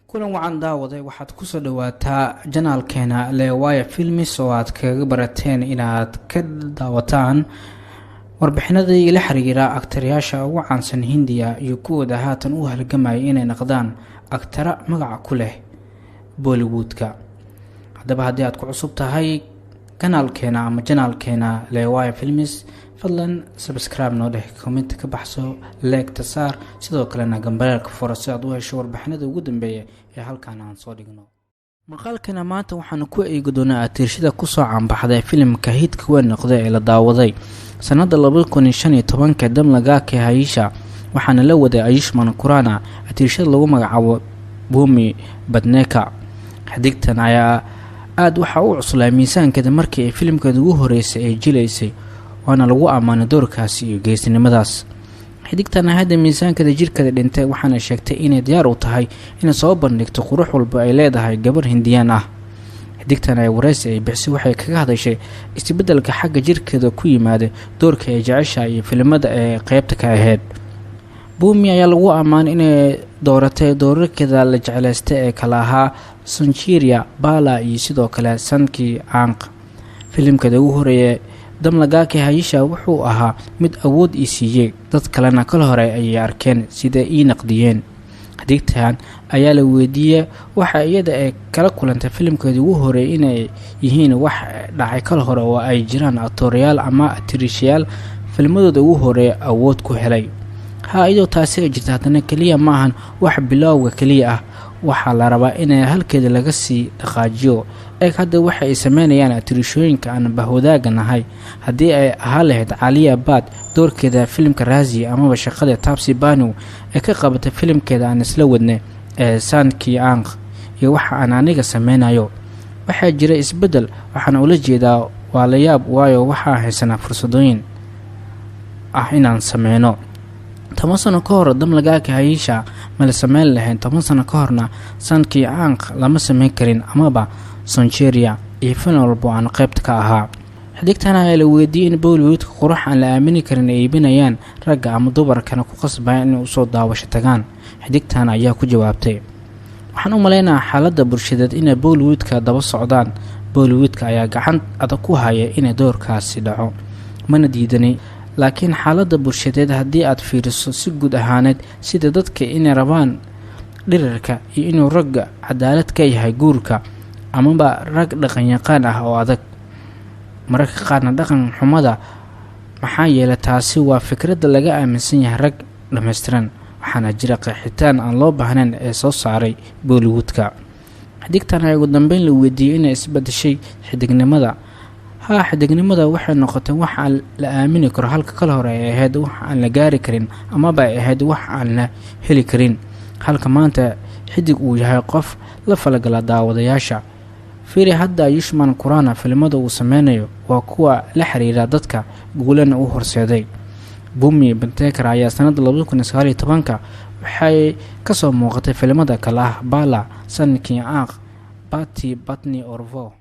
kulan wacan daawaday waxaad ku soo dhawaataa janaalkeena waayo films oo aad kaga barateen inaad ka daawataan warbixinadii la xiriira aktaryaasha ugu caansan Hindiya iyo kuwooda haatan u halgamay inay noqdaan aktara magac ku leh Bollywoodka. haddaba haddii aad ku cusub tahay kanaalkeena ama janaalkeena waayo films fadlan subscribe noo dheh, comment ka baxso, like ta saar, sidoo kalena gambalaalka furo si aad u hesho warbixinada ugu dambeeya ee halkaan aan soo dhigno. maqaalkana maanta waxaan ku eegi doonaa atiirshada ku soo caanbaxday filimka hidka weyn noqday ee la daawaday sanada 2015 dam laga haisha, waxaana la waday Ayushman Khurrana atiirshada lagu magacaabo Bhumi Pednekar. xadigtan ayaa aad waxa uu cuslaa miisaankeeda markii ay filimkeeda ugu horeysay ay jilaysay, waana lagu ammaanay doorkaasi iyo geesinimadaas. xidigtan hadda miisaankeeda jirkeeda dhintay waxaana sheegtay inay diyaar u tahay inay soo bandhigto qurux walba ay leedahay gabar Hindiyaan ah. xidigtan ay wareysi ay bixisay waxay kaga hadashay isbadalka xagga jirkeeda ku yimaada doorka ay jeceshahay iyo filimada ee qaybta ka ahayd. Bhumi ayaa lagu ammaanay inay dooratay doorarkeeda la jeclaystay ee kala ahaa sonchiriya, bala iyo sidoo kale sankii aankh. filimkeeda ugu horeeyay dam laga haisha wuxuu ahaa mid awood ii siiyay, dad kalena kala hore ayay arkeen sida ii naqdiyeen. xadigtan ayaa la weydiiyay waxa iyada ay kala kulantay filimkeeda ugu horeeyay inay yihiin wax dhacay kala hore oo ay jiraan aktoryaal ama atirishayaal filmadooda ugu horeeyay awood ku helay. iyadoo taasi ay jirta haddana kaliya maahan wax bilowga kaliya ah, waxaa la rabaa inay halkeeda laga sii dhaqaajiyo. hadda waxa ay sameynayaan atirishooyinka aan bahwadaaga nahay, haddii ay ahaa lahayd layaab doorkeeda filimka Razi amaba shaqada Taapsi Banu ee ka qabatay filimkeeda aan isla wadnay ee saandhkii aankh iyo waxa aan aniga sameynayo. waxaa jira isbadal, waxaana ula jeedaa waa layaab, waayo waxaa heesanaa fursadooyin inaan sameyno. 10 sano ka hor dam laga haisha ma la sameyn lahayn, 10 sano ka horna saandhkii aankh lama sameynkarin amaba sonchiriya iyo film walba aan qaybta ka ahaa. xadigtan ayaa la weydiiyay in Bollywoodka qurux aan la aamini karin ay iibinayaan ragga ama dumarkana ku qasbayaan inay u soo daawasho tagaan. xadigtan ayaa ku jawaabtay, waxaan u maleynayaa xaaladda bulshadeed inay Bollywoodka daba socdaan. Bollywoodka ayaa gacan adag ku haya inay doorkaasi dhaco, mana diidanay, laakiin xaaladda bulshadeed haddii aad fiiriso si guud ahaaneed sida dadka inay rabaan dhirarka iyo inuu ragga cadaalad ka yahay guurka amaba rag dhaqan yaqaan ah oo adag, mararka qaarna dhaqan xumada, maxaa yeelay taasi waa fikradda laga aaminsan yahay rag dhammaystiran. waxaana jira qeexitaan aan loo baahnayn ee soo saaray Bollywoodka. xadigtan ayaa ugu dambeyn la weydiiyay inay isbadashay xidignimada. xidignimada waxay noqotay wax aan la aamini karo, halka kala hore ay ahayd wax aan la gaari karin amaba ay ahayd wax aan la heli karin, halka maanta xidig uu yahay qof la falgala daawadayaasha. fiiri hadda Ayushman Khurrana filimada uu sameynayo waa kuwa la xiriira dadka guulana u horseeday. Bhumi Pednekar ayaa sanada 2019 waxay ka soo muuqatay filimada kala ah bala, sankii aankh, patni orvo.